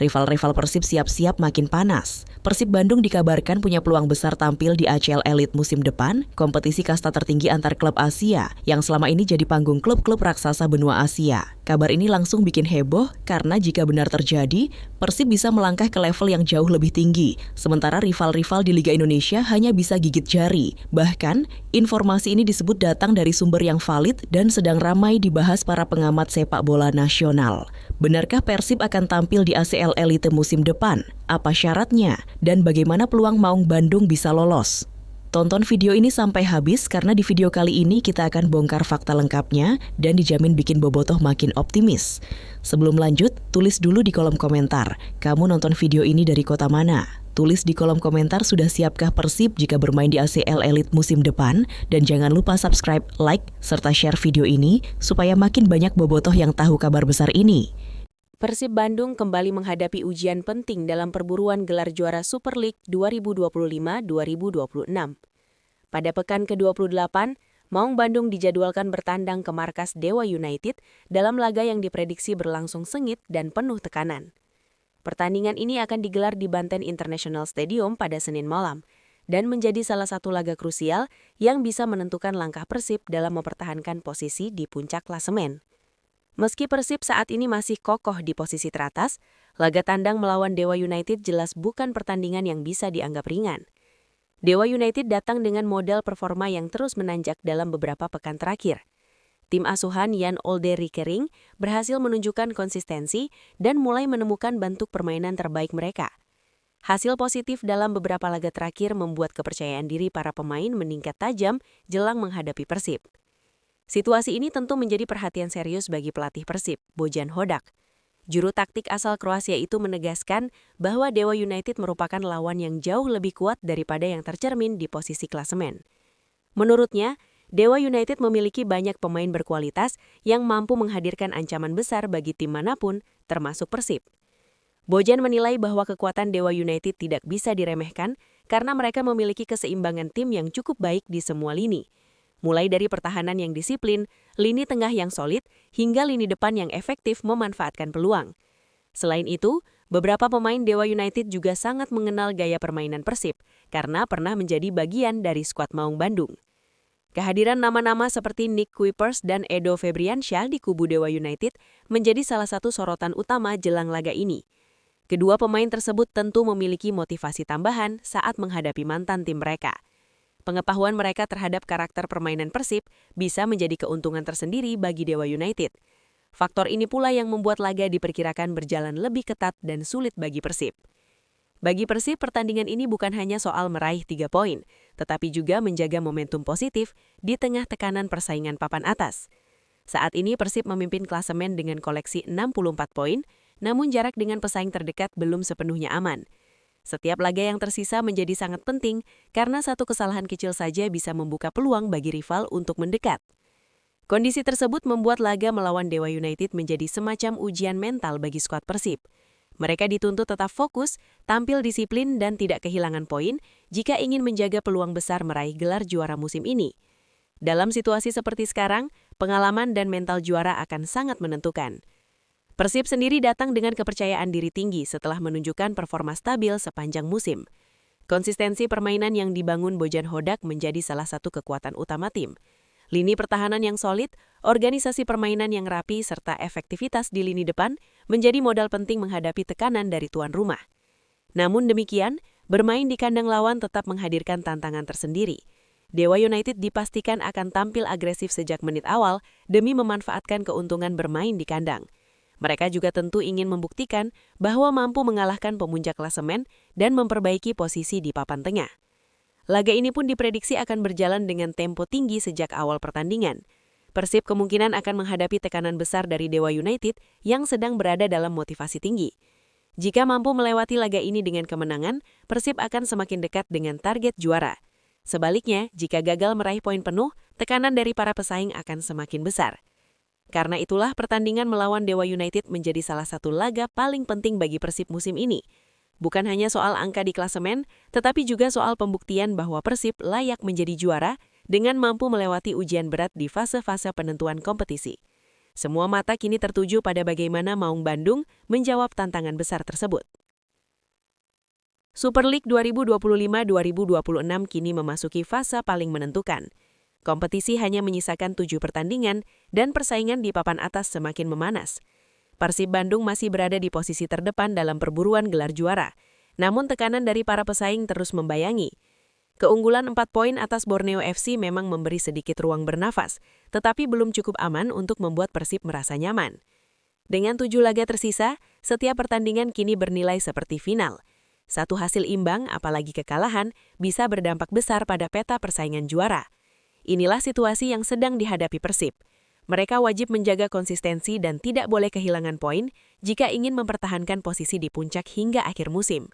Rival-rival Persib siap-siap makin panas. Persib Bandung dikabarkan punya peluang besar tampil di ACL Elite musim depan, kompetisi kasta tertinggi antar klub Asia, yang selama ini jadi panggung klub-klub raksasa benua Asia. Kabar ini langsung bikin heboh karena jika benar terjadi, Persib bisa melangkah ke level yang jauh lebih tinggi, sementara rival-rival di Liga Indonesia hanya bisa gigit jari. Bahkan, informasi ini disebut datang dari sumber yang valid dan sedang ramai dibahas para pengamat sepak bola nasional. Benarkah Persib akan tampil di ACL Elite musim depan? Apa syaratnya? Dan bagaimana peluang Maung Bandung bisa lolos? Tonton video ini sampai habis karena di video kali ini kita akan bongkar fakta lengkapnya dan dijamin bikin bobotoh makin optimis. Sebelum lanjut, tulis dulu di kolom komentar, kamu nonton video ini dari kota mana? Tulis di kolom komentar sudah siapkah Persib jika bermain di ACL Elite musim depan? Dan jangan lupa subscribe, like, serta share video ini supaya makin banyak bobotoh yang tahu kabar besar ini. Persib Bandung kembali menghadapi ujian penting dalam perburuan gelar juara Super League 2025-2026. Pada pekan ke-28, Maung Bandung dijadwalkan bertandang ke markas Dewa United dalam laga yang diprediksi berlangsung sengit dan penuh tekanan. Pertandingan ini akan digelar di Banten International Stadium pada Senin malam dan menjadi salah satu laga krusial yang bisa menentukan langkah Persib dalam mempertahankan posisi di puncak klasemen. Meski Persib saat ini masih kokoh di posisi teratas, laga tandang melawan Dewa United jelas bukan pertandingan yang bisa dianggap ringan. Dewa United datang dengan model performa yang terus menanjak dalam beberapa pekan terakhir. Tim asuhan Jan Olde Riekering berhasil menunjukkan konsistensi dan mulai menemukan bentuk permainan terbaik mereka. Hasil positif dalam beberapa laga terakhir membuat kepercayaan diri para pemain meningkat tajam jelang menghadapi Persib. Situasi ini tentu menjadi perhatian serius bagi pelatih Persib, Bojan Hodak. Juru taktik asal Kroasia itu menegaskan bahwa Dewa United merupakan lawan yang jauh lebih kuat daripada yang tercermin di posisi klasemen. Menurutnya, Dewa United memiliki banyak pemain berkualitas yang mampu menghadirkan ancaman besar bagi tim manapun, termasuk Persib. Bojan menilai bahwa kekuatan Dewa United tidak bisa diremehkan karena mereka memiliki keseimbangan tim yang cukup baik di semua lini. Mulai dari pertahanan yang disiplin, lini tengah yang solid, hingga lini depan yang efektif memanfaatkan peluang. Selain itu, beberapa pemain Dewa United juga sangat mengenal gaya permainan Persib, karena pernah menjadi bagian dari skuad Maung Bandung. Kehadiran nama-nama seperti Nick Kuipers dan Edo Febriansyah di kubu Dewa United menjadi salah satu sorotan utama jelang laga ini. Kedua pemain tersebut tentu memiliki motivasi tambahan saat menghadapi mantan tim mereka. Pengetahuan mereka terhadap karakter permainan Persib bisa menjadi keuntungan tersendiri bagi Dewa United. Faktor ini pula yang membuat laga diperkirakan berjalan lebih ketat dan sulit bagi Persib. Bagi Persib, pertandingan ini bukan hanya soal meraih 3 poin, tetapi juga menjaga momentum positif di tengah tekanan persaingan papan atas. Saat ini Persib memimpin klasemen dengan koleksi 64 poin, namun jarak dengan pesaing terdekat belum sepenuhnya aman. Setiap laga yang tersisa menjadi sangat penting karena satu kesalahan kecil saja bisa membuka peluang bagi rival untuk mendekat. Kondisi tersebut membuat laga melawan Dewa United menjadi semacam ujian mental bagi skuad Persib. Mereka dituntut tetap fokus, tampil disiplin dan tidak kehilangan poin jika ingin menjaga peluang besar meraih gelar juara musim ini. Dalam situasi seperti sekarang, pengalaman dan mental juara akan sangat menentukan. Persib sendiri datang dengan kepercayaan diri tinggi setelah menunjukkan performa stabil sepanjang musim. Konsistensi permainan yang dibangun Bojan Hodak menjadi salah satu kekuatan utama tim. Lini pertahanan yang solid, organisasi permainan yang rapi, serta efektivitas di lini depan menjadi modal penting menghadapi tekanan dari tuan rumah. Namun demikian, bermain di kandang lawan tetap menghadirkan tantangan tersendiri. Dewa United dipastikan akan tampil agresif sejak menit awal demi memanfaatkan keuntungan bermain di kandang. Mereka juga tentu ingin membuktikan bahwa mampu mengalahkan pemuncak klasemen dan memperbaiki posisi di papan tengah. Laga ini pun diprediksi akan berjalan dengan tempo tinggi sejak awal pertandingan. Persib kemungkinan akan menghadapi tekanan besar dari Dewa United yang sedang berada dalam motivasi tinggi. Jika mampu melewati laga ini dengan kemenangan, Persib akan semakin dekat dengan target juara. Sebaliknya, jika gagal meraih poin penuh, tekanan dari para pesaing akan semakin besar. Karena itulah pertandingan melawan Dewa United menjadi salah satu laga paling penting bagi Persib musim ini. Bukan hanya soal angka di klasemen, tetapi juga soal pembuktian bahwa Persib layak menjadi juara dengan mampu melewati ujian berat di fase-fase penentuan kompetisi. Semua mata kini tertuju pada bagaimana Maung Bandung menjawab tantangan besar tersebut. Super League 2025-2026 kini memasuki fase paling menentukan. Kompetisi hanya menyisakan 7 pertandingan dan persaingan di papan atas semakin memanas. Persib Bandung masih berada di posisi terdepan dalam perburuan gelar juara, namun tekanan dari para pesaing terus membayangi. Keunggulan 4 poin atas Borneo FC memang memberi sedikit ruang bernafas, tetapi belum cukup aman untuk membuat Persib merasa nyaman. Dengan 7 laga tersisa, setiap pertandingan kini bernilai seperti final. Satu hasil imbang, apalagi kekalahan, bisa berdampak besar pada peta persaingan juara. Inilah situasi yang sedang dihadapi Persib. Mereka wajib menjaga konsistensi dan tidak boleh kehilangan poin jika ingin mempertahankan posisi di puncak hingga akhir musim.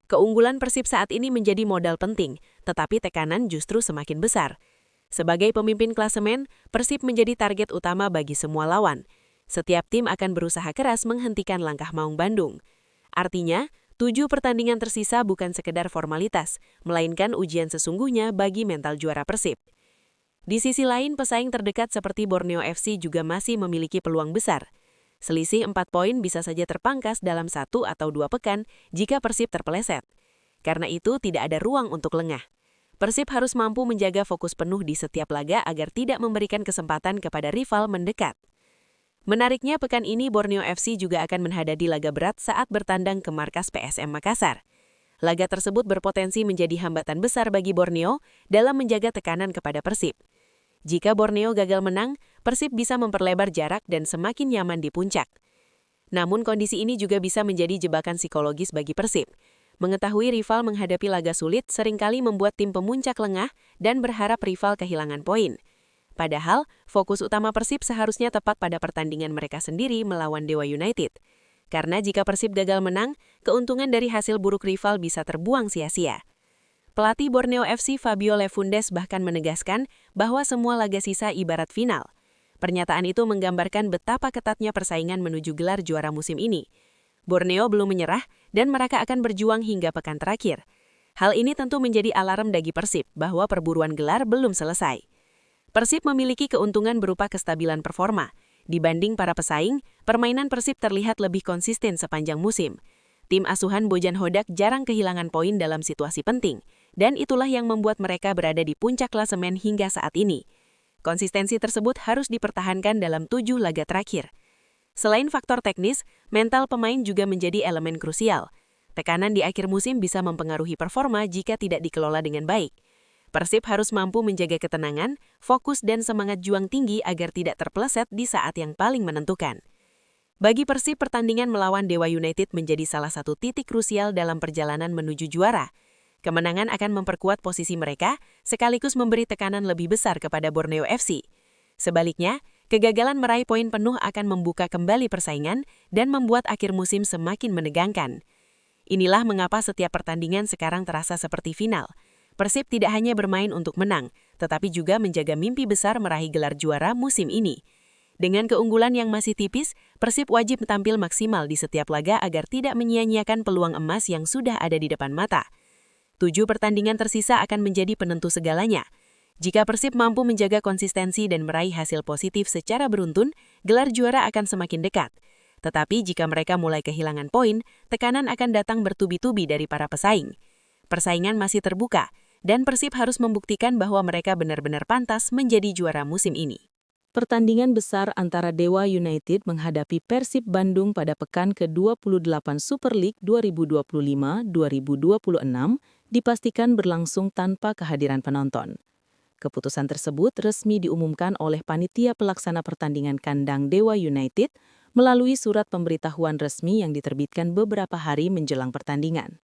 Keunggulan Persib saat ini menjadi modal penting, tetapi tekanan justru semakin besar. Sebagai pemimpin klasemen, Persib menjadi target utama bagi semua lawan. Setiap tim akan berusaha keras menghentikan langkah Maung Bandung. Artinya, 7 pertandingan tersisa bukan sekedar formalitas, melainkan ujian sesungguhnya bagi mental juara Persib. Di sisi lain, pesaing terdekat seperti Borneo FC juga masih memiliki peluang besar. Selisih 4 poin bisa saja terpangkas dalam 1 atau 2 pekan jika Persib terpeleset. Karena itu, tidak ada ruang untuk lengah. Persib harus mampu menjaga fokus penuh di setiap laga agar tidak memberikan kesempatan kepada rival mendekat. Menariknya, pekan ini Borneo FC juga akan menghadapi laga berat saat bertandang ke markas PSM Makassar. Laga tersebut berpotensi menjadi hambatan besar bagi Borneo dalam menjaga tekanan kepada Persib. Jika Borneo gagal menang, Persib bisa memperlebar jarak dan semakin nyaman di puncak. Namun kondisi ini juga bisa menjadi jebakan psikologis bagi Persib. Mengetahui rival menghadapi laga sulit seringkali membuat tim pemuncak lengah dan berharap rival kehilangan poin. Padahal, fokus utama Persib seharusnya tepat pada pertandingan mereka sendiri melawan Dewa United. Karena jika Persib gagal menang, keuntungan dari hasil buruk rival bisa terbuang sia-sia. Pelatih Borneo FC Fabio Lefundes bahkan menegaskan bahwa semua laga sisa ibarat final. Pernyataan itu menggambarkan betapa ketatnya persaingan menuju gelar juara musim ini. Borneo belum menyerah dan mereka akan berjuang hingga pekan terakhir. Hal ini tentu menjadi alarm bagi Persib bahwa perburuan gelar belum selesai. Persib memiliki keuntungan berupa kestabilan performa. Dibanding para pesaing, permainan Persib terlihat lebih konsisten sepanjang musim. Tim asuhan Bojan Hodak jarang kehilangan poin dalam situasi penting, dan itulah yang membuat mereka berada di puncak klasemen hingga saat ini. Konsistensi tersebut harus dipertahankan dalam 7 laga terakhir. Selain faktor teknis, mental pemain juga menjadi elemen krusial. Tekanan di akhir musim bisa mempengaruhi performa jika tidak dikelola dengan baik. Persib harus mampu menjaga ketenangan, fokus dan semangat juang tinggi agar tidak terpeleset di saat yang paling menentukan. Bagi Persib, pertandingan melawan Dewa United menjadi salah satu titik krusial dalam perjalanan menuju juara. Kemenangan akan memperkuat posisi mereka, sekaligus memberi tekanan lebih besar kepada Borneo FC. Sebaliknya, kegagalan meraih poin penuh akan membuka kembali persaingan dan membuat akhir musim semakin menegangkan. Inilah mengapa setiap pertandingan sekarang terasa seperti final. Persib tidak hanya bermain untuk menang, tetapi juga menjaga mimpi besar meraih gelar juara musim ini. Dengan keunggulan yang masih tipis, Persib wajib tampil maksimal di setiap laga agar tidak menyia-nyiakan peluang emas yang sudah ada di depan mata. 7 pertandingan tersisa akan menjadi penentu segalanya. Jika Persib mampu menjaga konsistensi dan meraih hasil positif secara beruntun, gelar juara akan semakin dekat. Tetapi jika mereka mulai kehilangan poin, tekanan akan datang bertubi-tubi dari para pesaing. Persaingan masih terbuka, dan Persib harus membuktikan bahwa mereka benar-benar pantas menjadi juara musim ini. Pertandingan besar antara Dewa United menghadapi Persib Bandung pada pekan ke-28 Super League 2025-2026 dipastikan berlangsung tanpa kehadiran penonton. Keputusan tersebut resmi diumumkan oleh panitia pelaksana pertandingan kandang Dewa United melalui surat pemberitahuan resmi yang diterbitkan beberapa hari menjelang pertandingan.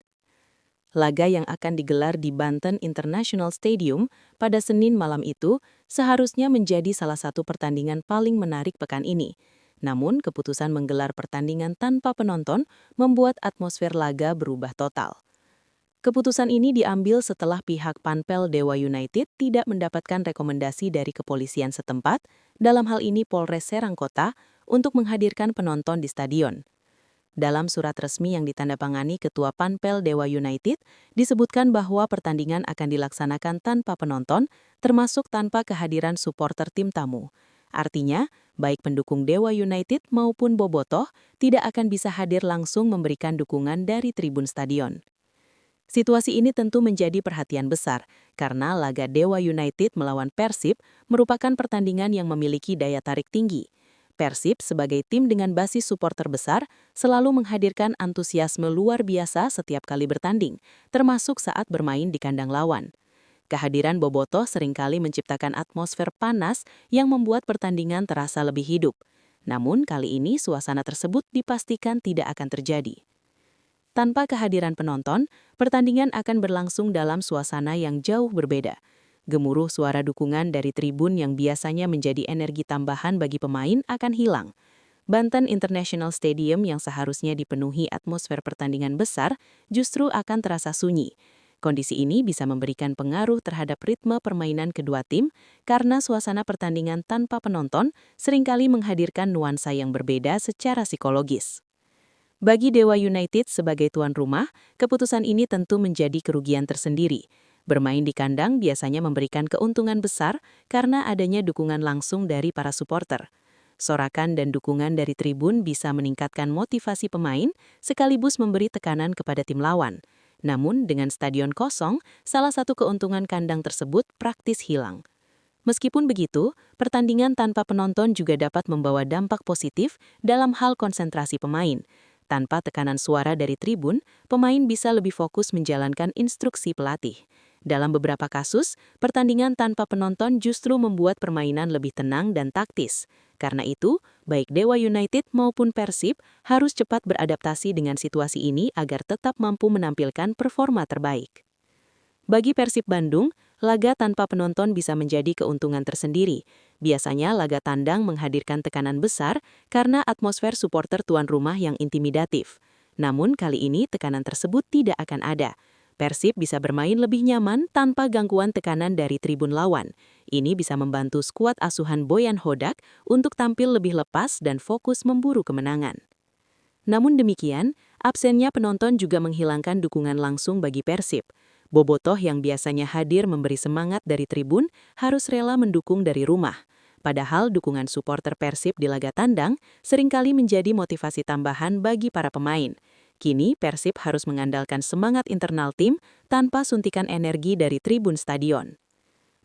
Laga yang akan digelar di Banten International Stadium pada Senin malam itu seharusnya menjadi salah satu pertandingan paling menarik pekan ini. Namun, keputusan menggelar pertandingan tanpa penonton membuat atmosfer laga berubah total. Keputusan ini diambil setelah pihak Panpel Dewa United tidak mendapatkan rekomendasi dari kepolisian setempat, dalam hal ini Polres Serang Kota, untuk menghadirkan penonton di stadion. Dalam surat resmi yang ditandatangani Ketua Panpel Dewa United, disebutkan bahwa pertandingan akan dilaksanakan tanpa penonton, termasuk tanpa kehadiran supporter tim tamu. Artinya, baik pendukung Dewa United maupun Bobotoh tidak akan bisa hadir langsung memberikan dukungan dari tribun stadion. Situasi ini tentu menjadi perhatian besar, karena laga Dewa United melawan Persib merupakan pertandingan yang memiliki daya tarik tinggi. Persib sebagai tim dengan basis supporter besar selalu menghadirkan antusiasme luar biasa setiap kali bertanding, termasuk saat bermain di kandang lawan. Kehadiran Bobotoh seringkali menciptakan atmosfer panas yang membuat pertandingan terasa lebih hidup. Namun kali ini suasana tersebut dipastikan tidak akan terjadi. Tanpa kehadiran penonton, pertandingan akan berlangsung dalam suasana yang jauh berbeda. Gemuruh suara dukungan dari tribun yang biasanya menjadi energi tambahan bagi pemain akan hilang. Banten International Stadium yang seharusnya dipenuhi atmosfer pertandingan besar justru akan terasa sunyi. Kondisi ini bisa memberikan pengaruh terhadap ritme permainan kedua tim karena suasana pertandingan tanpa penonton seringkali menghadirkan nuansa yang berbeda secara psikologis. Bagi Dewa United sebagai tuan rumah, keputusan ini tentu menjadi kerugian tersendiri. Bermain di kandang biasanya memberikan keuntungan besar karena adanya dukungan langsung dari para supporter. Sorakan dan dukungan dari tribun bisa meningkatkan motivasi pemain sekaligus memberi tekanan kepada tim lawan. Namun, dengan stadion kosong, salah satu keuntungan kandang tersebut praktis hilang. Meskipun begitu, pertandingan tanpa penonton juga dapat membawa dampak positif dalam hal konsentrasi pemain. Tanpa tekanan suara dari tribun, pemain bisa lebih fokus menjalankan instruksi pelatih. Dalam beberapa kasus, pertandingan tanpa penonton justru membuat permainan lebih tenang dan taktis. Karena itu, baik Dewa United maupun Persib harus cepat beradaptasi dengan situasi ini agar tetap mampu menampilkan performa terbaik. Bagi Persib Bandung, laga tanpa penonton bisa menjadi keuntungan tersendiri. Biasanya laga tandang menghadirkan tekanan besar karena atmosfer supporter tuan rumah yang intimidatif. Namun kali ini tekanan tersebut tidak akan ada. Persib bisa bermain lebih nyaman tanpa gangguan tekanan dari tribun lawan. Ini bisa membantu skuad asuhan Boyan Hodak untuk tampil lebih lepas dan fokus memburu kemenangan. Namun demikian, absennya penonton juga menghilangkan dukungan langsung bagi Persib. Bobotoh yang biasanya hadir memberi semangat dari tribun harus rela mendukung dari rumah. Padahal dukungan supporter Persib di laga tandang seringkali menjadi motivasi tambahan bagi para pemain. Kini Persib harus mengandalkan semangat internal tim tanpa suntikan energi dari tribun stadion.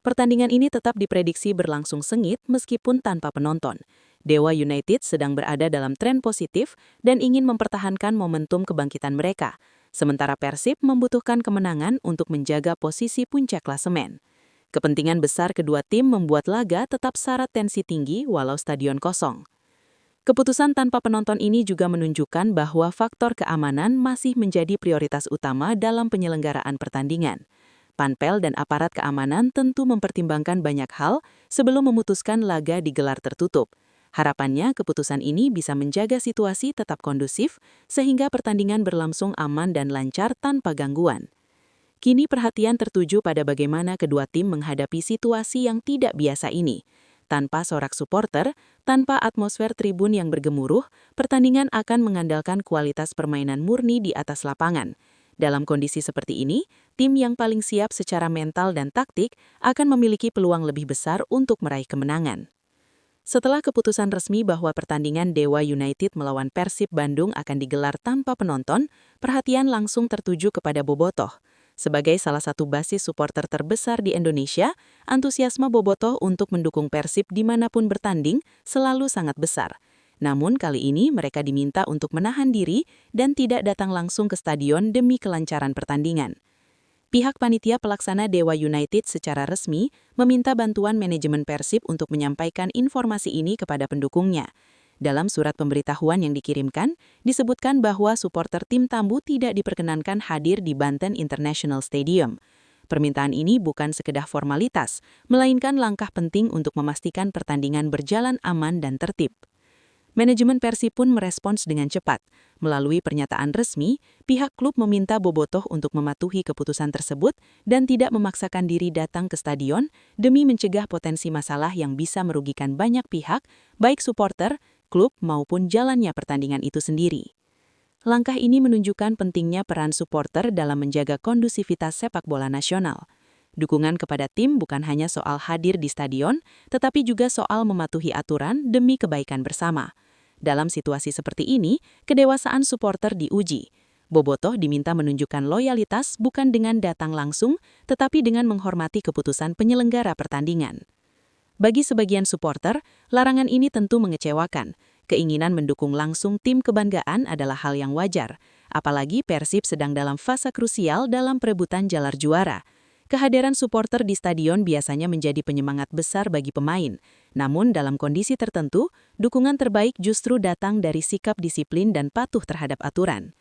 Pertandingan ini tetap diprediksi berlangsung sengit meskipun tanpa penonton. Dewa United sedang berada dalam tren positif dan ingin mempertahankan momentum kebangkitan mereka, sementara Persib membutuhkan kemenangan untuk menjaga posisi puncak klasemen. Kepentingan besar kedua tim membuat laga tetap syarat tensi tinggi walau stadion kosong. Keputusan tanpa penonton ini juga menunjukkan bahwa faktor keamanan masih menjadi prioritas utama dalam penyelenggaraan pertandingan. Panpel dan aparat keamanan tentu mempertimbangkan banyak hal sebelum memutuskan laga digelar tertutup. Harapannya keputusan ini bisa menjaga situasi tetap kondusif sehingga pertandingan berlangsung aman dan lancar tanpa gangguan. Kini perhatian tertuju pada bagaimana kedua tim menghadapi situasi yang tidak biasa ini. Tanpa sorak supporter, tanpa atmosfer tribun yang bergemuruh, pertandingan akan mengandalkan kualitas permainan murni di atas lapangan. Dalam kondisi seperti ini, tim yang paling siap secara mental dan taktik akan memiliki peluang lebih besar untuk meraih kemenangan. Setelah keputusan resmi bahwa pertandingan Dewa United melawan Persib Bandung akan digelar tanpa penonton, perhatian langsung tertuju kepada Bobotoh. Sebagai salah satu basis supporter terbesar di Indonesia, antusiasme Bobotoh untuk mendukung Persib dimanapun bertanding selalu sangat besar. Namun kali ini mereka diminta untuk menahan diri dan tidak datang langsung ke stadion demi kelancaran pertandingan. Pihak panitia pelaksana Dewa United secara resmi meminta bantuan manajemen Persib untuk menyampaikan informasi ini kepada pendukungnya. Dalam surat pemberitahuan yang dikirimkan, disebutkan bahwa supporter tim tamu tidak diperkenankan hadir di Banten International Stadium. Permintaan ini bukan sekedar formalitas, melainkan langkah penting untuk memastikan pertandingan berjalan aman dan tertib. Manajemen Persib pun merespons dengan cepat. Melalui pernyataan resmi, pihak klub meminta Bobotoh untuk mematuhi keputusan tersebut dan tidak memaksakan diri datang ke stadion demi mencegah potensi masalah yang bisa merugikan banyak pihak, baik supporter, klub maupun jalannya pertandingan itu sendiri. Langkah ini menunjukkan pentingnya peran supporter dalam menjaga kondusivitas sepak bola nasional. Dukungan kepada tim bukan hanya soal hadir di stadion, tetapi juga soal mematuhi aturan demi kebaikan bersama. Dalam situasi seperti ini, kedewasaan supporter diuji. Bobotoh diminta menunjukkan loyalitas bukan dengan datang langsung, tetapi dengan menghormati keputusan penyelenggara pertandingan. Bagi sebagian supporter, larangan ini tentu mengecewakan. Keinginan mendukung langsung tim kebanggaan adalah hal yang wajar, apalagi Persib sedang dalam fase krusial dalam perebutan gelar juara. Kehadiran supporter di stadion biasanya menjadi penyemangat besar bagi pemain. Namun dalam kondisi tertentu, dukungan terbaik justru datang dari sikap disiplin dan patuh terhadap aturan.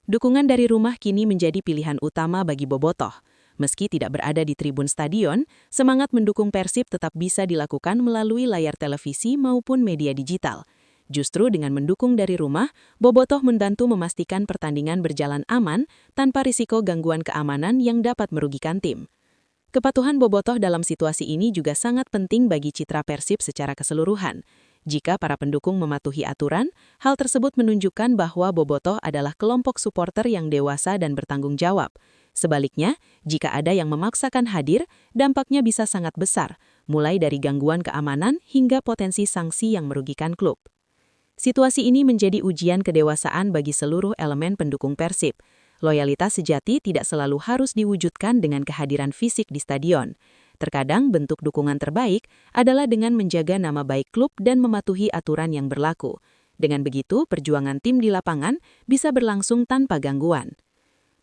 Dukungan dari rumah kini menjadi pilihan utama bagi Bobotoh. Meski tidak berada di tribun stadion, semangat mendukung Persib tetap bisa dilakukan melalui layar televisi maupun media digital. Justru dengan mendukung dari rumah, Bobotoh membantu memastikan pertandingan berjalan aman tanpa risiko gangguan keamanan yang dapat merugikan tim. Kepatuhan Bobotoh dalam situasi ini juga sangat penting bagi citra Persib secara keseluruhan. Jika para pendukung mematuhi aturan, hal tersebut menunjukkan bahwa Bobotoh adalah kelompok supporter yang dewasa dan bertanggung jawab. Sebaliknya, jika ada yang memaksakan hadir, dampaknya bisa sangat besar, mulai dari gangguan keamanan hingga potensi sanksi yang merugikan klub. Situasi ini menjadi ujian kedewasaan bagi seluruh elemen pendukung Persib. Loyalitas sejati tidak selalu harus diwujudkan dengan kehadiran fisik di stadion. Terkadang bentuk dukungan terbaik adalah dengan menjaga nama baik klub dan mematuhi aturan yang berlaku. Dengan begitu, perjuangan tim di lapangan bisa berlangsung tanpa gangguan.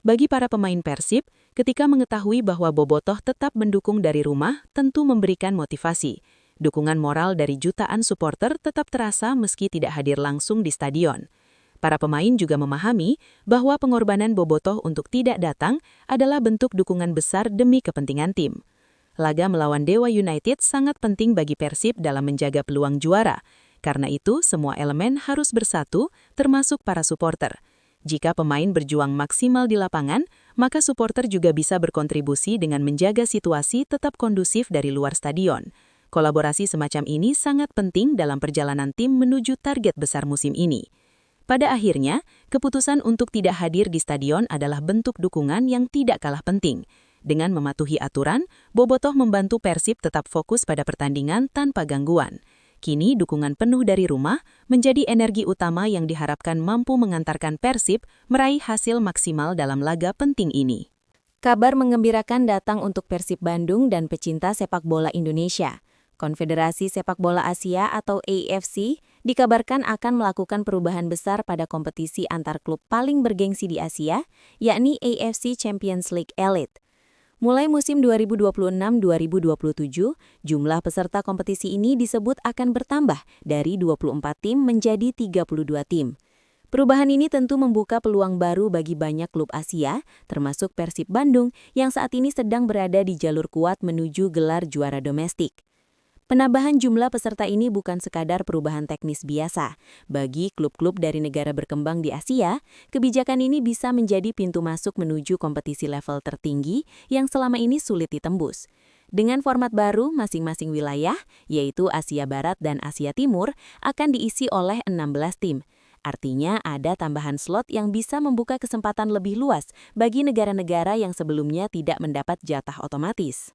Bagi para pemain Persib, ketika mengetahui bahwa Bobotoh tetap mendukung dari rumah, tentu memberikan motivasi. Dukungan moral dari jutaan supporter tetap terasa meski tidak hadir langsung di stadion. Para pemain juga memahami bahwa pengorbanan Bobotoh untuk tidak datang adalah bentuk dukungan besar demi kepentingan tim. Laga melawan Dewa United sangat penting bagi Persib dalam menjaga peluang juara. Karena itu, semua elemen harus bersatu, termasuk para supporter. Jika pemain berjuang maksimal di lapangan, maka supporter juga bisa berkontribusi dengan menjaga situasi tetap kondusif dari luar stadion. Kolaborasi semacam ini sangat penting dalam perjalanan tim menuju target besar musim ini. Pada akhirnya, keputusan untuk tidak hadir di stadion adalah bentuk dukungan yang tidak kalah penting. Dengan mematuhi aturan, Bobotoh membantu Persib tetap fokus pada pertandingan tanpa gangguan. Kini dukungan penuh dari rumah menjadi energi utama yang diharapkan mampu mengantarkan Persib meraih hasil maksimal dalam laga penting ini. Kabar menggembirakan datang untuk Persib Bandung dan pecinta sepak bola Indonesia. Konfederasi Sepak Bola Asia atau AFC dikabarkan akan melakukan perubahan besar pada kompetisi antar klub paling bergengsi di Asia, yakni AFC Champions League Elite. Mulai musim 2026-2027, jumlah peserta kompetisi ini disebut akan bertambah dari 24 tim menjadi 32 tim. Perubahan ini tentu membuka peluang baru bagi banyak klub Asia, termasuk Persib Bandung yang saat ini sedang berada di jalur kuat menuju gelar juara domestik. Penambahan jumlah peserta ini bukan sekadar perubahan teknis biasa. Bagi klub-klub dari negara berkembang di Asia, kebijakan ini bisa menjadi pintu masuk menuju kompetisi level tertinggi yang selama ini sulit ditembus. Dengan format baru, masing-masing wilayah, yaitu Asia Barat dan Asia Timur, akan diisi oleh 16 tim. Artinya ada tambahan slot yang bisa membuka kesempatan lebih luas bagi negara-negara yang sebelumnya tidak mendapat jatah otomatis.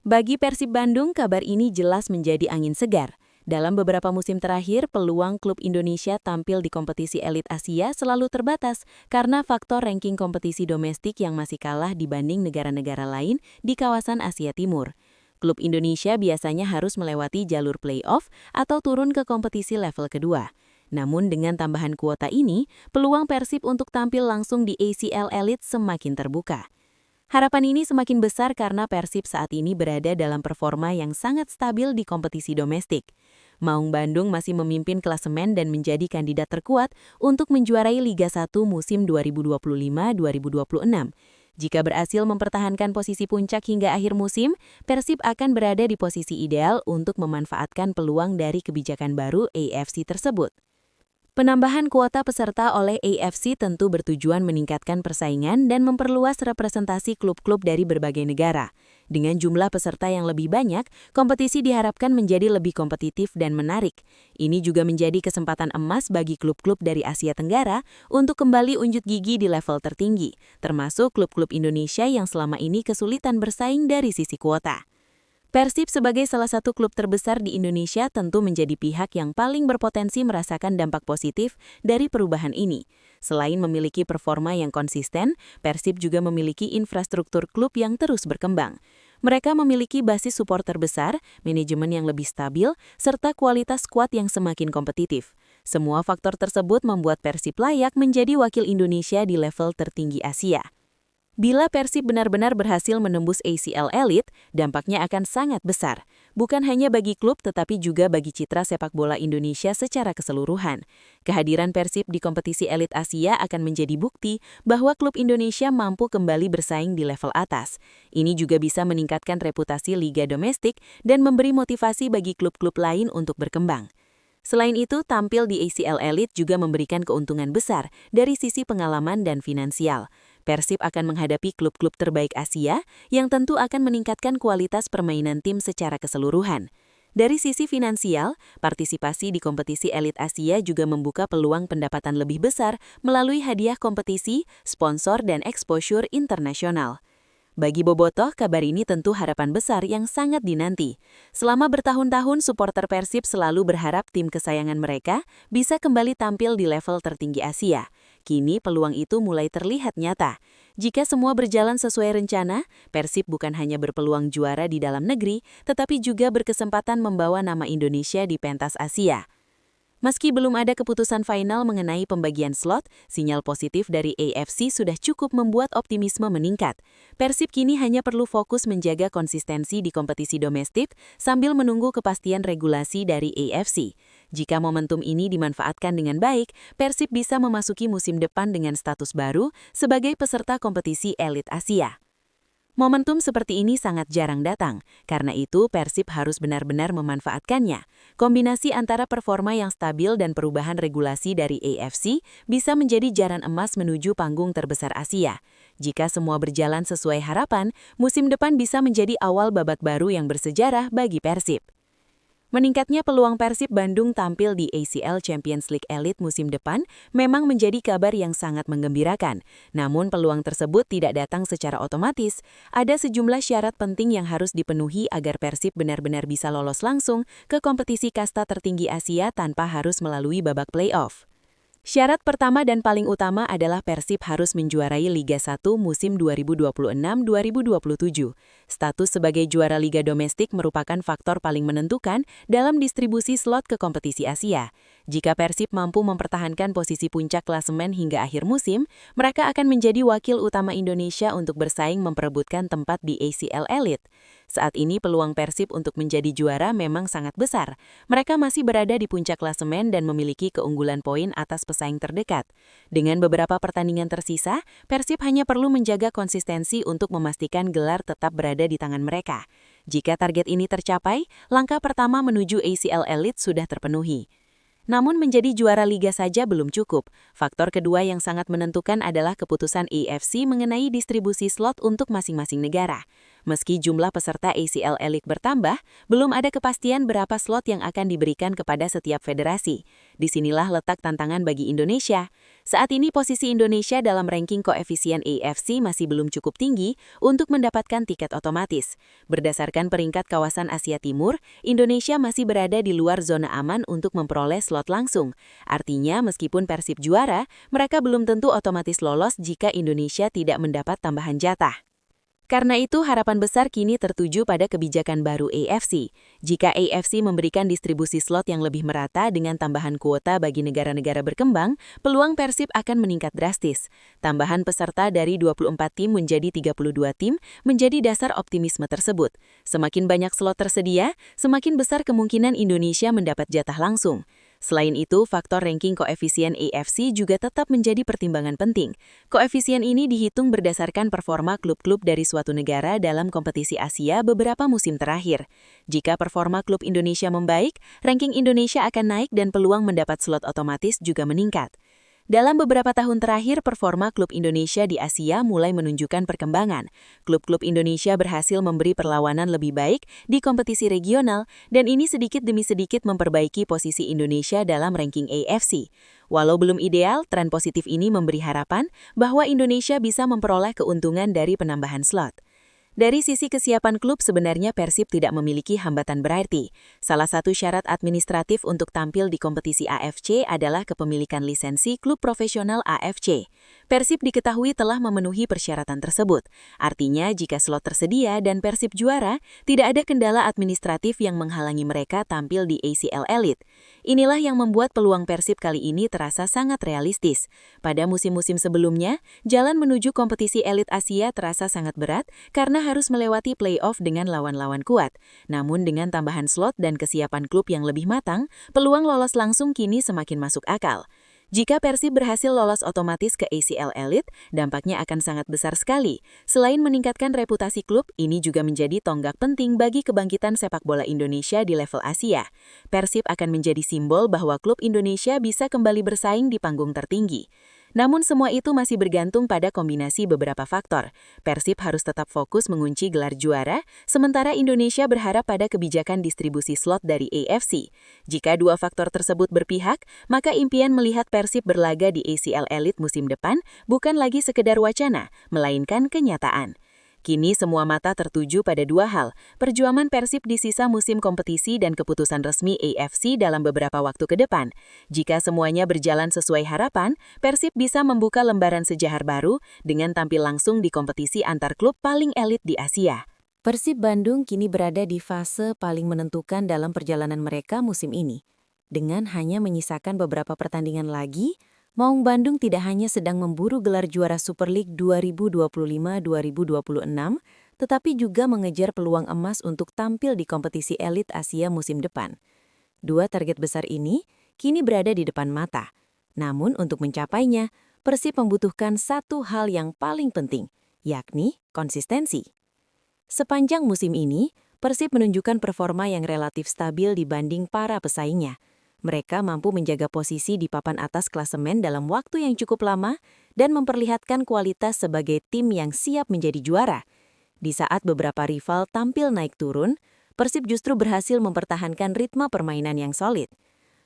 Bagi Persib Bandung, kabar ini jelas menjadi angin segar. Dalam beberapa musim terakhir, peluang klub Indonesia tampil di kompetisi elit Asia selalu terbatas karena faktor ranking kompetisi domestik yang masih kalah dibanding negara-negara lain di kawasan Asia Timur. Klub Indonesia biasanya harus melewati jalur play-off atau turun ke kompetisi level kedua. Namun dengan tambahan kuota ini, peluang Persib untuk tampil langsung di ACL Elite semakin terbuka. Harapan ini semakin besar karena Persib saat ini berada dalam performa yang sangat stabil di kompetisi domestik. Maung Bandung masih memimpin klasemen dan menjadi kandidat terkuat untuk menjuarai Liga 1 musim 2025-2026. Jika berhasil mempertahankan posisi puncak hingga akhir musim, Persib akan berada di posisi ideal untuk memanfaatkan peluang dari kebijakan baru AFC tersebut. Penambahan kuota peserta oleh AFC tentu bertujuan meningkatkan persaingan dan memperluas representasi klub-klub dari berbagai negara. Dengan jumlah peserta yang lebih banyak, kompetisi diharapkan menjadi lebih kompetitif dan menarik. Ini juga menjadi kesempatan emas bagi klub-klub dari Asia Tenggara untuk kembali unjuk gigi di level tertinggi, termasuk klub-klub Indonesia yang selama ini kesulitan bersaing dari sisi kuota. Persib sebagai salah satu klub terbesar di Indonesia tentu menjadi pihak yang paling berpotensi merasakan dampak positif dari perubahan ini. Selain memiliki performa yang konsisten, Persib juga memiliki infrastruktur klub yang terus berkembang. Mereka memiliki basis supporter besar, manajemen yang lebih stabil, serta kualitas skuad yang semakin kompetitif. Semua faktor tersebut membuat Persib layak menjadi wakil Indonesia di level tertinggi Asia. Bila Persib benar-benar berhasil menembus ACL Elite, dampaknya akan sangat besar. Bukan hanya bagi klub tetapi juga bagi citra sepak bola Indonesia secara keseluruhan. Kehadiran Persib di kompetisi elit Asia akan menjadi bukti bahwa klub Indonesia mampu kembali bersaing di level atas. Ini juga bisa meningkatkan reputasi liga domestik dan memberi motivasi bagi klub-klub lain untuk berkembang. Selain itu, tampil di ACL Elite juga memberikan keuntungan besar dari sisi pengalaman dan finansial. Persib akan menghadapi klub-klub terbaik Asia yang tentu akan meningkatkan kualitas permainan tim secara keseluruhan. Dari sisi finansial, partisipasi di kompetisi elit Asia juga membuka peluang pendapatan lebih besar melalui hadiah kompetisi, sponsor, dan exposure internasional. Bagi Bobotoh, kabar ini tentu harapan besar yang sangat dinanti. Selama bertahun-tahun, supporter Persib selalu berharap tim kesayangan mereka bisa kembali tampil di level tertinggi Asia. Kini peluang itu mulai terlihat nyata. Jika semua berjalan sesuai rencana, Persib bukan hanya berpeluang juara di dalam negeri, tetapi juga berkesempatan membawa nama Indonesia di pentas Asia. Meski belum ada keputusan final mengenai pembagian slot, sinyal positif dari AFC sudah cukup membuat optimisme meningkat. Persib kini hanya perlu fokus menjaga konsistensi di kompetisi domestik sambil menunggu kepastian regulasi dari AFC. Jika momentum ini dimanfaatkan dengan baik, Persib bisa memasuki musim depan dengan status baru sebagai peserta kompetisi elit Asia. Momentum seperti ini sangat jarang datang, karena itu Persib harus benar-benar memanfaatkannya. Kombinasi antara performa yang stabil dan perubahan regulasi dari AFC bisa menjadi jaran emas menuju panggung terbesar Asia. Jika semua berjalan sesuai harapan, musim depan bisa menjadi awal babak baru yang bersejarah bagi Persib. Meningkatnya peluang Persib Bandung tampil di ACL Champions League Elite musim depan memang menjadi kabar yang sangat menggembirakan. Namun peluang tersebut tidak datang secara otomatis. Ada sejumlah syarat penting yang harus dipenuhi agar Persib benar-benar bisa lolos langsung ke kompetisi kasta tertinggi Asia tanpa harus melalui babak playoff. Syarat pertama dan paling utama adalah Persib harus menjuarai Liga 1 musim 2026-2027. Status sebagai juara Liga Domestik merupakan faktor paling menentukan dalam distribusi slot ke kompetisi Asia. Jika Persib mampu mempertahankan posisi puncak klasemen hingga akhir musim, mereka akan menjadi wakil utama Indonesia untuk bersaing memperebutkan tempat di ACL Elite. Saat ini peluang Persib untuk menjadi juara memang sangat besar. Mereka masih berada di puncak klasemen dan memiliki keunggulan poin atas pesaing terdekat. Dengan beberapa pertandingan tersisa, Persib hanya perlu menjaga konsistensi untuk memastikan gelar tetap berada di tangan mereka. Jika target ini tercapai, langkah pertama menuju ACL Elite sudah terpenuhi. Namun menjadi juara liga saja belum cukup. Faktor kedua yang sangat menentukan adalah keputusan AFC mengenai distribusi slot untuk masing-masing negara. Meski jumlah peserta ACL Elite bertambah, belum ada kepastian berapa slot yang akan diberikan kepada setiap federasi. Disinilah letak tantangan bagi Indonesia. Saat ini posisi Indonesia dalam ranking koefisien AFC masih belum cukup tinggi untuk mendapatkan tiket otomatis. Berdasarkan peringkat kawasan Asia Timur, Indonesia masih berada di luar zona aman untuk memperoleh slot langsung. Artinya, meskipun Persib juara, mereka belum tentu otomatis lolos jika Indonesia tidak mendapat tambahan jatah. Karena itu, harapan besar kini tertuju pada kebijakan baru AFC. Jika AFC memberikan distribusi slot yang lebih merata dengan tambahan kuota bagi negara-negara berkembang, peluang Persib akan meningkat drastis. Tambahan peserta dari 24 tim menjadi 32 tim menjadi dasar optimisme tersebut. Semakin banyak slot tersedia, semakin besar kemungkinan Indonesia mendapat jatah langsung. Selain itu, faktor ranking koefisien AFC juga tetap menjadi pertimbangan penting. Koefisien ini dihitung berdasarkan performa klub-klub dari suatu negara dalam kompetisi Asia beberapa musim terakhir. Jika performa klub Indonesia membaik, ranking Indonesia akan naik dan peluang mendapat slot otomatis juga meningkat. Dalam beberapa tahun terakhir, performa klub Indonesia di Asia mulai menunjukkan perkembangan. Klub-klub Indonesia berhasil memberi perlawanan lebih baik di kompetisi regional, dan ini sedikit demi sedikit memperbaiki posisi Indonesia dalam ranking AFC. Walau belum ideal, tren positif ini memberi harapan bahwa Indonesia bisa memperoleh keuntungan dari penambahan slot. Dari sisi kesiapan klub, sebenarnya Persib tidak memiliki hambatan berarti. Salah satu syarat administratif untuk tampil di kompetisi AFC adalah kepemilikan lisensi klub profesional AFC. Persib diketahui telah memenuhi persyaratan tersebut. Artinya, jika slot tersedia dan Persib juara, tidak ada kendala administratif yang menghalangi mereka tampil di ACL Elite. Inilah yang membuat peluang Persib kali ini terasa sangat realistis. Pada musim-musim sebelumnya, jalan menuju kompetisi elit Asia terasa sangat berat karena harus melewati play-off dengan lawan-lawan kuat. Namun dengan tambahan slot dan kesiapan klub yang lebih matang, peluang lolos langsung kini semakin masuk akal. Jika Persib berhasil lolos otomatis ke ACL Elite, dampaknya akan sangat besar sekali. Selain meningkatkan reputasi klub, ini juga menjadi tonggak penting bagi kebangkitan sepak bola Indonesia di level Asia. Persib akan menjadi simbol bahwa klub Indonesia bisa kembali bersaing di panggung tertinggi. Namun semua itu masih bergantung pada kombinasi beberapa faktor. Persib harus tetap fokus mengunci gelar juara, sementara Indonesia berharap pada kebijakan distribusi slot dari AFC. Jika dua faktor tersebut berpihak, maka impian melihat Persib berlaga di ACL Elite musim depan bukan lagi sekedar wacana, melainkan kenyataan. Kini semua mata tertuju pada dua hal, perjuangan Persib di sisa musim kompetisi dan keputusan resmi AFC dalam beberapa waktu ke depan. Jika semuanya berjalan sesuai harapan, Persib bisa membuka lembaran sejarah baru dengan tampil langsung di kompetisi antar klub paling elit di Asia. Persib Bandung kini berada di fase paling menentukan dalam perjalanan mereka musim ini. Dengan hanya menyisakan beberapa pertandingan lagi, Maung Bandung tidak hanya sedang memburu gelar juara Super League 2025-2026, tetapi juga mengejar peluang emas untuk tampil di kompetisi elit Asia musim depan. Dua target besar ini kini berada di depan mata. Namun untuk mencapainya, Persib membutuhkan satu hal yang paling penting, yakni konsistensi. Sepanjang musim ini, Persib menunjukkan performa yang relatif stabil dibanding para pesaingnya. Mereka mampu menjaga posisi di papan atas klasemen dalam waktu yang cukup lama dan memperlihatkan kualitas sebagai tim yang siap menjadi juara. Di saat beberapa rival tampil naik turun, Persib justru berhasil mempertahankan ritme permainan yang solid.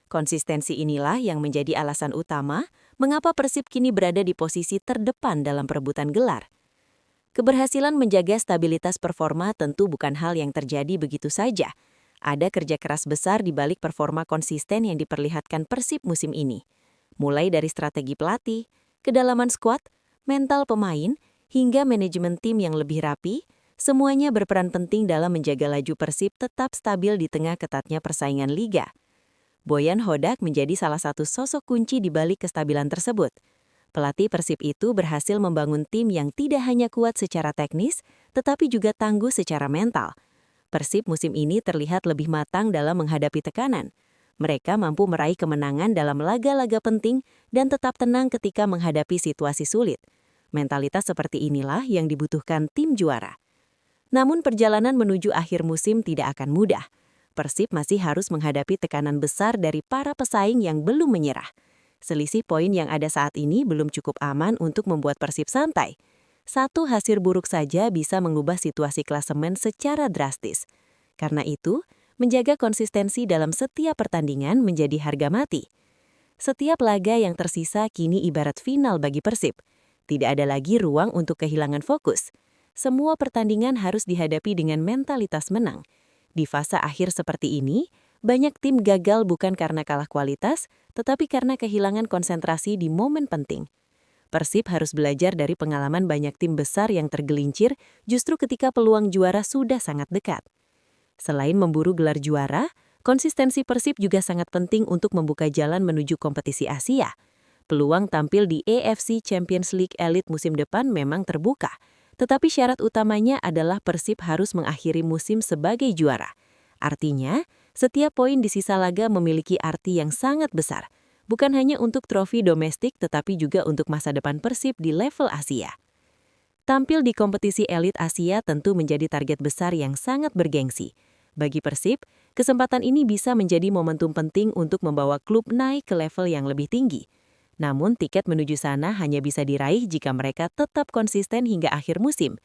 Konsistensi inilah yang menjadi alasan utama mengapa Persib kini berada di posisi terdepan dalam perebutan gelar. Keberhasilan menjaga stabilitas performa tentu bukan hal yang terjadi begitu saja. Ada kerja keras besar di balik performa konsisten yang diperlihatkan Persib musim ini. Mulai dari strategi pelatih, kedalaman skuad, mental pemain, hingga manajemen tim yang lebih rapi, semuanya berperan penting dalam menjaga laju Persib tetap stabil di tengah ketatnya persaingan liga. Boyan Hodak menjadi salah satu sosok kunci di balik kestabilan tersebut. Pelatih Persib itu berhasil membangun tim yang tidak hanya kuat secara teknis, tetapi juga tangguh secara mental. Persib musim ini terlihat lebih matang dalam menghadapi tekanan. Mereka mampu meraih kemenangan dalam laga-laga penting dan tetap tenang ketika menghadapi situasi sulit. Mentalitas seperti inilah yang dibutuhkan tim juara. Namun perjalanan menuju akhir musim tidak akan mudah. Persib masih harus menghadapi tekanan besar dari para pesaing yang belum menyerah. Selisih poin yang ada saat ini belum cukup aman untuk membuat Persib santai. Satu hasil buruk saja bisa mengubah situasi klasemen secara drastis. Karena itu, menjaga konsistensi dalam setiap pertandingan menjadi harga mati. Setiap laga yang tersisa kini ibarat final bagi Persib. Tidak ada lagi ruang untuk kehilangan fokus. Semua pertandingan harus dihadapi dengan mentalitas menang. Di fase akhir seperti ini, banyak tim gagal bukan karena kalah kualitas, tetapi karena kehilangan konsentrasi di momen penting. Persib harus belajar dari pengalaman banyak tim besar yang tergelincir justru ketika peluang juara sudah sangat dekat. Selain memburu gelar juara, konsistensi Persib juga sangat penting untuk membuka jalan menuju kompetisi Asia. Peluang tampil di AFC Champions League Elite musim depan memang terbuka, tetapi syarat utamanya adalah Persib harus mengakhiri musim sebagai juara. Artinya, setiap poin di sisa laga memiliki arti yang sangat besar. Bukan hanya untuk trofi domestik tetapi juga untuk masa depan Persib di level Asia. Tampil di kompetisi elit Asia tentu menjadi target besar yang sangat bergengsi. Bagi Persib, kesempatan ini bisa menjadi momentum penting untuk membawa klub naik ke level yang lebih tinggi. Namun tiket menuju sana hanya bisa diraih jika mereka tetap konsisten hingga akhir musim.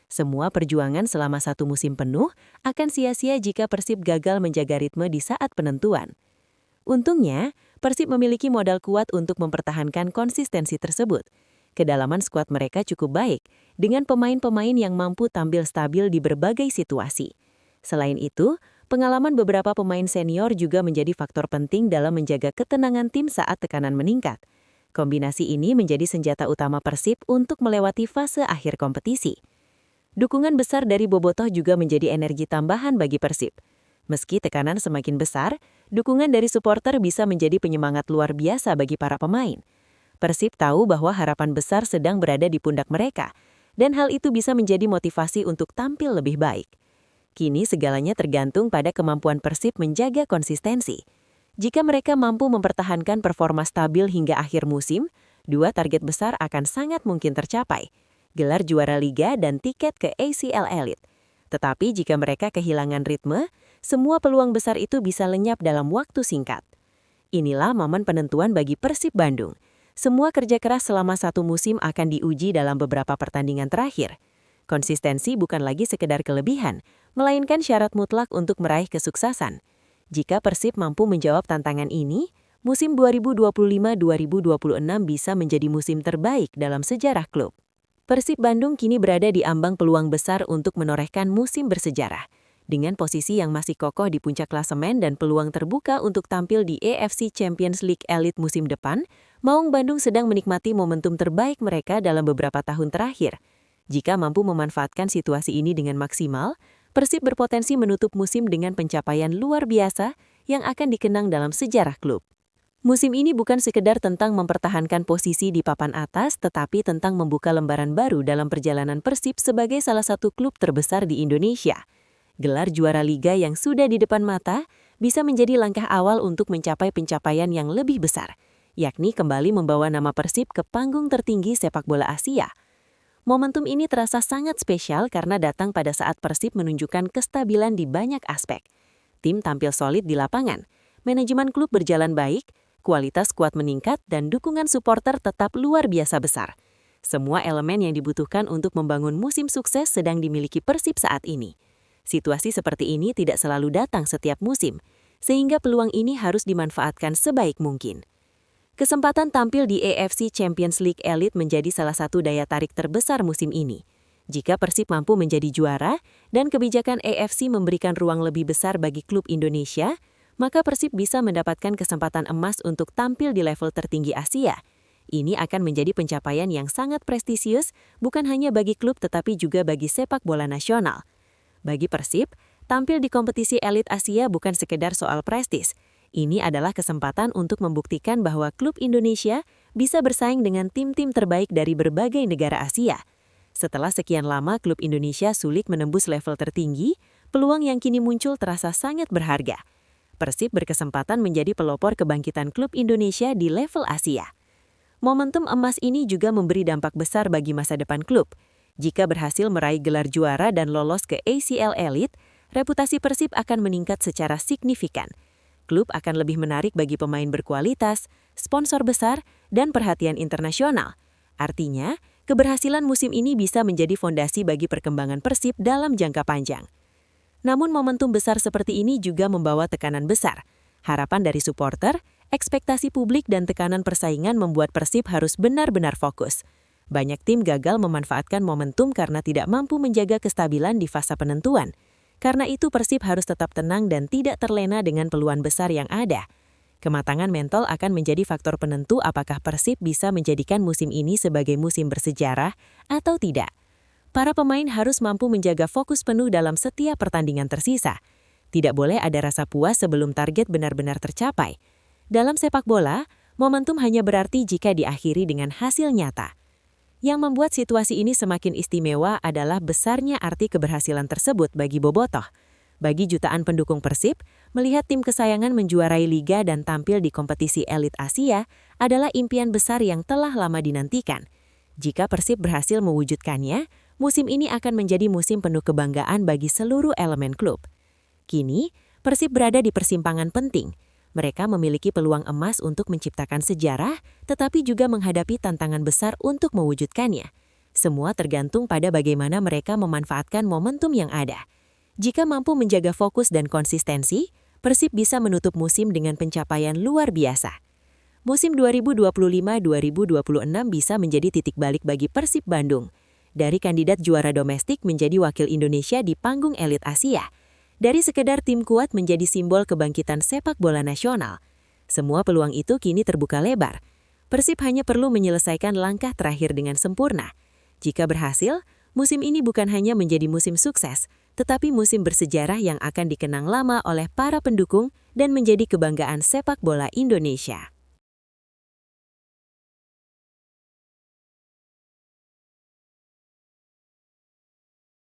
Semua perjuangan selama satu musim penuh akan sia-sia jika Persib gagal menjaga ritme di saat penentuan. Untungnya, Persib memiliki modal kuat untuk mempertahankan konsistensi tersebut. Kedalaman skuad mereka cukup baik, dengan pemain-pemain yang mampu tampil stabil di berbagai situasi. Selain itu, pengalaman beberapa pemain senior juga menjadi faktor penting dalam menjaga ketenangan tim saat tekanan meningkat. Kombinasi ini menjadi senjata utama Persib untuk melewati fase akhir kompetisi. Dukungan besar dari bobotoh juga menjadi energi tambahan bagi Persib. Meski tekanan semakin besar, dukungan dari supporter bisa menjadi penyemangat luar biasa bagi para pemain. Persib tahu bahwa harapan besar sedang berada di pundak mereka, dan hal itu bisa menjadi motivasi untuk tampil lebih baik. Kini segalanya tergantung pada kemampuan Persib menjaga konsistensi. Jika mereka mampu mempertahankan performa stabil hingga akhir musim, dua target besar akan sangat mungkin tercapai, gelar juara liga dan tiket ke ACL Elite. Tetapi jika mereka kehilangan ritme, semua peluang besar itu bisa lenyap dalam waktu singkat. Inilah momen penentuan bagi Persib Bandung. Semua kerja keras selama satu musim akan diuji dalam beberapa pertandingan terakhir. Konsistensi bukan lagi sekedar kelebihan, melainkan syarat mutlak untuk meraih kesuksesan. Jika Persib mampu menjawab tantangan ini, musim 2025-2026 bisa menjadi musim terbaik dalam sejarah klub. Persib Bandung kini berada di ambang peluang besar untuk menorehkan musim bersejarah. Dengan posisi yang masih kokoh di puncak klasemen dan peluang terbuka untuk tampil di AFC Champions League Elite musim depan, Maung Bandung sedang menikmati momentum terbaik mereka dalam beberapa tahun terakhir. Jika mampu memanfaatkan situasi ini dengan maksimal, Persib berpotensi menutup musim dengan pencapaian luar biasa yang akan dikenang dalam sejarah klub. Musim ini bukan sekedar tentang mempertahankan posisi di papan atas, tetapi tentang membuka lembaran baru dalam perjalanan Persib sebagai salah satu klub terbesar di Indonesia. Gelar juara liga yang sudah di depan mata bisa menjadi langkah awal untuk mencapai pencapaian yang lebih besar, yakni kembali membawa nama Persib ke panggung tertinggi sepak bola Asia. Momentum ini terasa sangat spesial karena datang pada saat Persib menunjukkan kestabilan di banyak aspek. Tim tampil solid di lapangan, manajemen klub berjalan baik, kualitas skuad meningkat, dan dukungan supporter tetap luar biasa besar. Semua elemen yang dibutuhkan untuk membangun musim sukses sedang dimiliki Persib saat ini. Situasi seperti ini tidak selalu datang setiap musim, sehingga peluang ini harus dimanfaatkan sebaik mungkin. Kesempatan tampil di AFC Champions League Elite menjadi salah satu daya tarik terbesar musim ini. Jika Persib mampu menjadi juara dan kebijakan AFC memberikan ruang lebih besar bagi klub Indonesia, maka Persib bisa mendapatkan kesempatan emas untuk tampil di level tertinggi Asia. Ini akan menjadi pencapaian yang sangat prestisius, bukan hanya bagi klub tetapi juga bagi sepak bola nasional. Bagi Persib, tampil di kompetisi elit Asia bukan sekedar soal prestis. Ini adalah kesempatan untuk membuktikan bahwa klub Indonesia bisa bersaing dengan tim-tim terbaik dari berbagai negara Asia. Setelah sekian lama klub Indonesia sulit menembus level tertinggi, peluang yang kini muncul terasa sangat berharga. Persib berkesempatan menjadi pelopor kebangkitan klub Indonesia di level Asia. Momentum emas ini juga memberi dampak besar bagi masa depan klub. Jika berhasil meraih gelar juara dan lolos ke ACL Elite, reputasi Persib akan meningkat secara signifikan. Klub akan lebih menarik bagi pemain berkualitas, sponsor besar, dan perhatian internasional. Artinya, keberhasilan musim ini bisa menjadi fondasi bagi perkembangan Persib dalam jangka panjang. Namun momentum besar seperti ini juga membawa tekanan besar. Harapan dari supporter, ekspektasi publik, dan tekanan persaingan membuat Persib harus benar-benar fokus. Banyak tim gagal memanfaatkan momentum karena tidak mampu menjaga kestabilan di fase penentuan. Karena itu Persib harus tetap tenang dan tidak terlena dengan peluang besar yang ada. Kematangan mental akan menjadi faktor penentu apakah Persib bisa menjadikan musim ini sebagai musim bersejarah atau tidak. Para pemain harus mampu menjaga fokus penuh dalam setiap pertandingan tersisa. Tidak boleh ada rasa puas sebelum target benar-benar tercapai. Dalam sepak bola, momentum hanya berarti jika diakhiri dengan hasil nyata. Yang membuat situasi ini semakin istimewa adalah besarnya arti keberhasilan tersebut bagi bobotoh. Bagi jutaan pendukung Persib, melihat tim kesayangan menjuarai liga dan tampil di kompetisi elit Asia adalah impian besar yang telah lama dinantikan. Jika Persib berhasil mewujudkannya, musim ini akan menjadi musim penuh kebanggaan bagi seluruh elemen klub. Kini, Persib berada di persimpangan penting. Mereka memiliki peluang emas untuk menciptakan sejarah, tetapi juga menghadapi tantangan besar untuk mewujudkannya. Semua tergantung pada bagaimana mereka memanfaatkan momentum yang ada. Jika mampu menjaga fokus dan konsistensi, Persib bisa menutup musim dengan pencapaian luar biasa. Musim 2025-2026 bisa menjadi titik balik bagi Persib Bandung. Dari kandidat juara domestik menjadi wakil Indonesia di panggung elit Asia. Dari sekedar tim kuat menjadi simbol kebangkitan sepak bola nasional. Semua peluang itu kini terbuka lebar. Persib hanya perlu menyelesaikan langkah terakhir dengan sempurna. Jika berhasil, musim ini bukan hanya menjadi musim sukses, tetapi musim bersejarah yang akan dikenang lama oleh para pendukung dan menjadi kebanggaan sepak bola Indonesia.